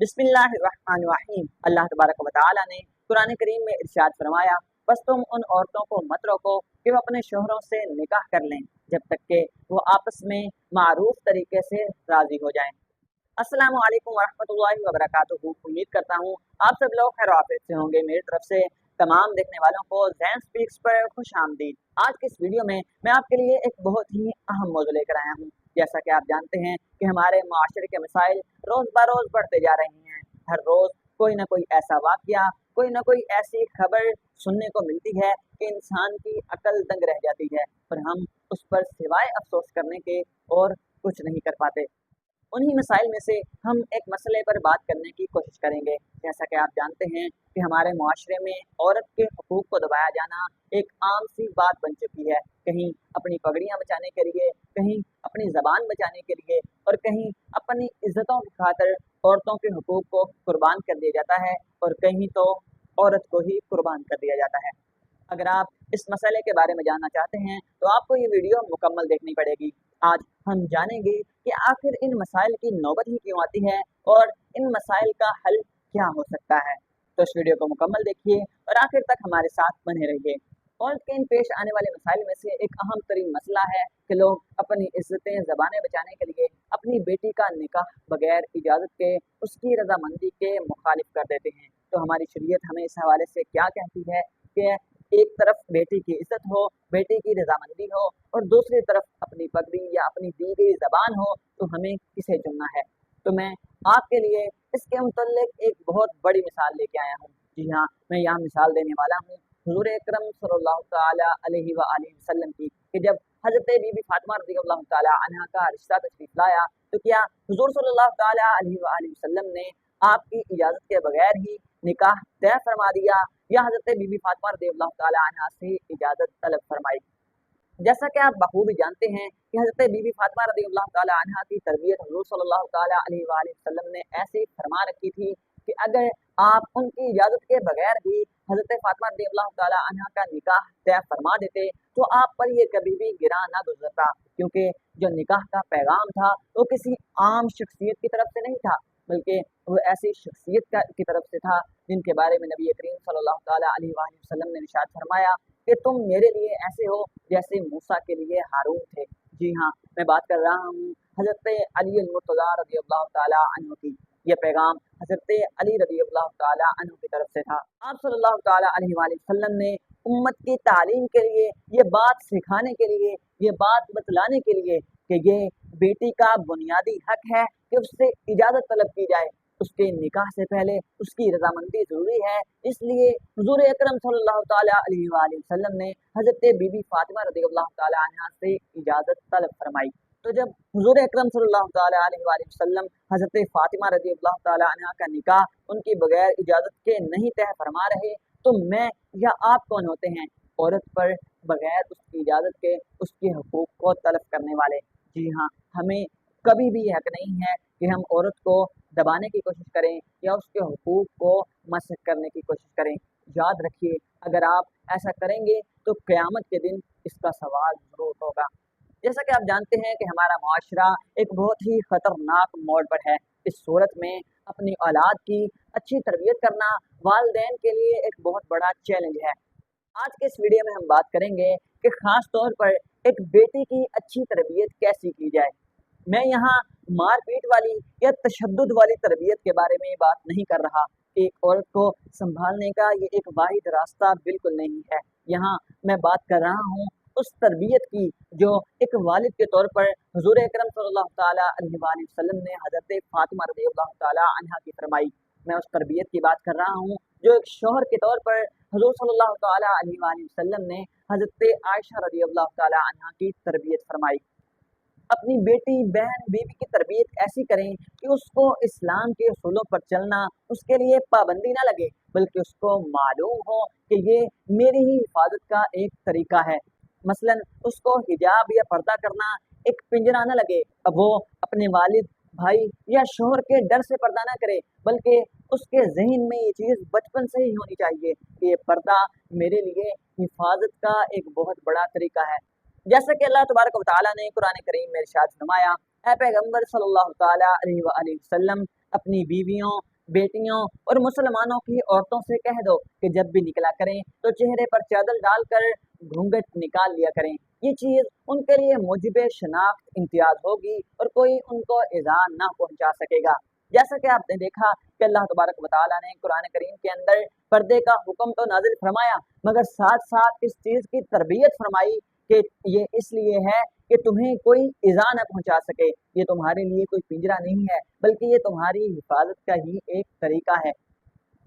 बिस्मिल्लाहिर्रहमानिर्रहीम। अल्लाह तबारक व तआला ने कुरान करीम में इरशाद फरमाया, बस तुम उन औरतों को मत रोको कि वो अपने शोहरों से निकाह कर लें जब तक कि वो आपस में मारूफ तरीके से राजी हो जाएं। अस्सलामु अलैकुम वरहमतुल्लाहि वबरकातुहू। उम्मीद करता हूँ आप सब लोग खैर आफियत से होंगे। मेरी तरफ से तमाम देखने वालों को ज़ैन स्पीक्स पर खुश आमदीद। आज की इस वीडियो में मैं आपके लिए एक बहुत ही अहम मौजू लेकर आया हूँ। जैसा कि आप जानते हैं कि हमारे माशरे के मसाइल रोज़ बरोज़ बढ़ते जा रहे हैं। हर रोज़ कोई ना कोई ऐसा वाक़या, कोई ना कोई ऐसी खबर सुनने को मिलती है कि इंसान की अकल दंग रह जाती है और हम उस पर सिवाय अफसोस करने के और कुछ नहीं कर पाते। उन्हीं मसाइल में से हम एक मसले पर बात करने की कोशिश करेंगे। जैसा कि आप जानते हैं कि हमारे मुआशरे में औरत के हकूक़ को दबाया जाना एक आम सी बात बन चुकी है। कहीं अपनी पगड़ियाँ बचाने के लिए, कहीं अपनी ज़बान बचाने के लिए और कहीं अपनी इज़्ज़तों की खातिर औरतों के हकूक़ को कुर्बान कर दिया जाता है और कहीं तो औरत को ही कुर्बान कर दिया जाता है। अगर आप इस मसले के बारे में जानना चाहते हैं तो आपको ये वीडियो मुकम्मल देखनी पड़ेगी। आज हम जानेंगे कि आखिर इन मसाइल की नौबत ही क्यों आती है और इन मसाइल का हल क्या हो सकता है। तो इस वीडियो को मुकम्मल देखिए और आखिर तक हमारे साथ बने रहिए। और के इन पेश आने वाले मसाइल में से एक अहम तरीन मसला है कि लोग अपनी इज्जतें ज़बानें बचाने के लिए अपनी बेटी का निकाह बगैर इजाज़त के, उसकी रजामंदी के मुखालिफ कर देते हैं। तो हमारी शरीयत हमें इस हवाले से क्या कहती है कि एक तरफ बेटी की इज्जत हो, बेटी की रजामंदी हो और दूसरी तरफ अपनी पगड़ी या अपनी दी गई ज़बान हो, तो हमें किसे चुनना है। तो मैं आपके लिए इसके मुतल्लिक एक बहुत बड़ी मिसाल लेके आया हूँ। जी हाँ, मैं यहाँ मिसाल देने वाला हूँ हुज़ूर अकरम सल्लल्लाहु तआला अलैहि व आलिहि वसल्लम की, कि जब हज़रत बीबी फातिमा रज़ियल्लाहु तआला अन्हा का रिश्ता तशरीफ़ लाया तो क्या हुज़ूर सल्लल्लाहु तआला अलैहि व आलिहि वसल्लम ने आपकी इजाज़त के बगैर ही निकाह तय फरमा दिया या हज़रत बीबी फातिमा रज़ियल्लाहु तआला अन्हा से इजाज़त तलब फरमाई। जैसा कि आप बखूबी जानते हैं कि हज़रत बीबी फातिमा रज़ियल्लाहु तआला अन्हा की तरबियत हुज़ूर सल्लल्लाहु तआला अलैहि व आलिहि वसल्लम ने ऐसे फरमा रखी थी कि अगर आप उनकी इजाज़त के बगैर भी हज़रत फातिमा रज़ियल्लाहु तआला अन्हा का निकाह तय फरमा देते तो आप पर ये कभी भी गिरा ना गुजरता, क्योंकि जो निकाह का पैगाम था वो किसी आम शख्सियत की तरफ से नहीं था, बल्कि वो ऐसी शख्सियत की तरफ से था जिनके बारे में नबी करीम सल्लल्लाहु तआला अलैहि वसल्लम ने इरशाद फरमाया कि तुम मेरे लिए ऐसे हो जैसे मूसा के लिए हारून थे। जी हाँ, मैं बात कर रहा हूँ हज़रत अली अल-मुर्तज़ा रज़ियल्लाहु तआला अन्हु की। यह पैगाम हज़रत अली रज़ियल्लाहु तआला अन्हु की तरफ से था। आप सल्लल्लाहु तआला अलैहि वसल्लम ने उम्मत की तालीम के लिए, ये बात सिखाने के लिए, ये बात बतलाने के लिए कि ये बेटी का बुनियादी हक है कि उससे इजाज़त तलब की जाए, उसके निकाह से पहले उसकी रजामंदी ज़रूरी है। इसलिए हुज़ूर अकरम सल्लल्लाहु तआला अलैहि वसल्लम ने हज़रत बीबी फातिमा रज़ियल्लाहु तआला अन्हा से इजाज़त तलब फरमाई। तो जब हुज़ूर अकरम सल्लल्लाहु तआला अलैहि वसल्लम हज़रत फातिमा रज़ियल्लाहु तआला अन्हा का निकाह उनकी बगैर इजाज़त के नहीं तय फरमा रहे, तो मैं या आप कौन होते हैं औरत पर बगैर उसकी इजाज़त के उसके हकूक़ को तलब करने वाले। जी हाँ, हमें कभी भी हक नहीं है कि हम औरत को दबाने की कोशिश करें या उसके हकूक़ को मसख़ करने की कोशिश करें। याद रखिए, अगर आप ऐसा करेंगे तो क़यामत के दिन इसका सवाल ज़रूर होगा। जैसा कि आप जानते हैं कि हमारा मुआशरा एक बहुत ही ख़तरनाक मोड़ पर है। इस सूरत में अपनी औलाद की अच्छी तरबियत करना वालिदैन के लिए एक बहुत बड़ा चैलेंज है। आज के इस वीडियो में हम बात करेंगे कि ख़ास तौर पर एक बेटी की अच्छी तरबियत कैसी की जाए। मैं यहाँ मारपीट वाली या तशद्दुद वाली तरबियत के बारे में बात नहीं कर रहा। एक औरत को संभालने का ये एक वाहिद रास्ता बिल्कुल नहीं है। यहाँ मैं बात कर रहा हूँ उस तरबियत की जो एक वालिद के तौर पर हुज़ूर अकरम सल्लल्लाहु तआला अलैहि वसल्लम ने हज़रत फातिमा रज़ियल्लाहु तआला अन्हा की फरमाई। मैं उस तरबियत की बात कर रहा हूँ जो एक शौहर के तौर पर हुज़ूर सल्लल्लाहु तआला अलैहि वसल्लम ने हज़रत आयशा रज़ियल्लाहु तआला अन्हा की तरबियत फरमाई। अपनी बेटी, बहन, बीवी की तरबियत ऐसी करें कि उसको इस्लाम के उसूलों पर चलना उसके लिए पाबंदी ना लगे, बल्कि उसको मालूम हो कि ये मेरी ही हिफाजत का एक तरीका है। मसलन उसको हिजाब या पर्दा करना एक पिंजरा ना लगे। अब वो अपने वालिद, भाई या शौहर के डर से पर्दा ना करे, बल्कि उसके ज़हन में ये चीज़ बचपन से ही होनी चाहिए कि ये पर्दा मेरे लिए हिफाजत का एक बहुत बड़ा तरीका है। जैसा कि अल्लाह तबारक व तआला ने कुरान करीम में इरशाद फरमाया, ऐ पैगंबर सल्लल्लाहु तआला अलैहि वसल्लम अपनी बीवियों बेटियों और मुसलमानों की औरतों से कह दो कि जब भी निकला करें तो चेहरे पर चादर डालकर घूंघट निकाल लिया करें। ये चीज़ उनके लिए मुजिब शनाख्त इम्तियाज होगी और कोई उनको इज़ा ना पहुंचा सकेगा। जैसा कि आपने देखा कि अल्लाह तबारक व तआला ने कुरान करीम के अंदर पर्दे का हुक्म तो नाजिल फरमाया, मगर साथ साथ इस चीज़ की तरबियत फरमाई कि ये इसलिए है कि तुम्हें कोई इज़ा न पहुंचा सके। ये तुम्हारे लिए कोई पिंजरा नहीं है, बल्कि ये तुम्हारी हिफाजत का ही एक तरीका है।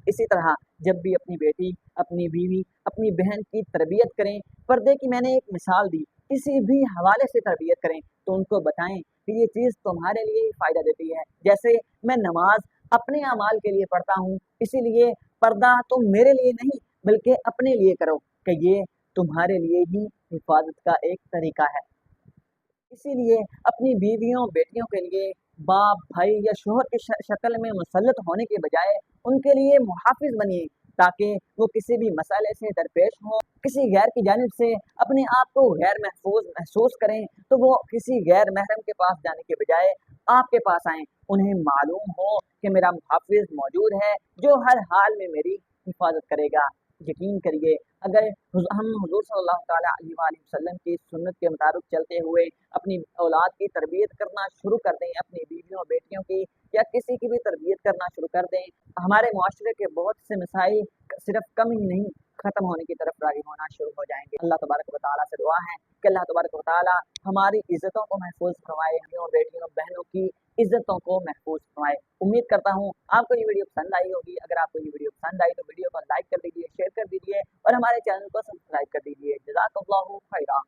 इसी तरह जब भी अपनी बेटी, अपनी बीवी, अपनी बहन की तरबियत करें, पर्दे की मैंने एक मिसाल दी, किसी भी हवाले से तरबियत करें तो उनको बताएं कि ये चीज़ तुम्हारे लिए ही फ़ायदा देती है। जैसे मैं नमाज अपने अमाल के लिए पढ़ता हूँ, इसीलिए पर्दा तुम मेरे लिए नहीं बल्कि अपने लिए करो कि ये तुम्हारे लिए ही हिफाजत का एक तरीका है। इसीलिए अपनी बीवियों बेटियों के लिए बाप भाई या शोहर की शक्ल में मुसल्लत होने के बजाय उनके लिए मुहाफिज बनिए, ताकि वो किसी भी मसले से दरपेश हो, किसी गैर की जानिब से अपने आप को गैर महफूज महसूस करें तो वो किसी गैर महरम के पास जाने के बजाय आपके पास आएँ। उन्हें मालूम हो कि मेरा मुहाफिज मौजूद है जो हर हाल में मेरी हिफाजत करेगा। यकीन करिए, अगर हम हुजूर सल्लल्लाहु ताला अलैहि वसल्लम की सुन्नत के मुताबिक चलते हुए अपनी औलाद की तरबियत करना शुरू कर दें, अपनी बीवियों बेटियों की या किसी की भी तरबियत करना शुरू कर दें, हमारे मुआशरे के बहुत से मसाइल सिर्फ कम ही नहीं ख़त्म होने की तरफ राग़िब होना शुरू हो जाएंगे। अल्लाह तबारक व तआला से दुआ है कि अल्लाह तबारक व तआला हमारी इज़्ज़तों को महफूज फरमाए, बीवियों बेटियों बहनों की इज़्ज़तों को महफूज फरमाए। उम्मीद करता हूँ आपको ये वीडियो पसंद आई होगी। अगर आपको ये वीडियो पसंद आई तो वीडियो को लाइक कर दीजिए, शेयर कर दीजिए और हमारे चैनल को सब्सक्राइब कर दीजिए। जज़ाकल्लाहु खैरा।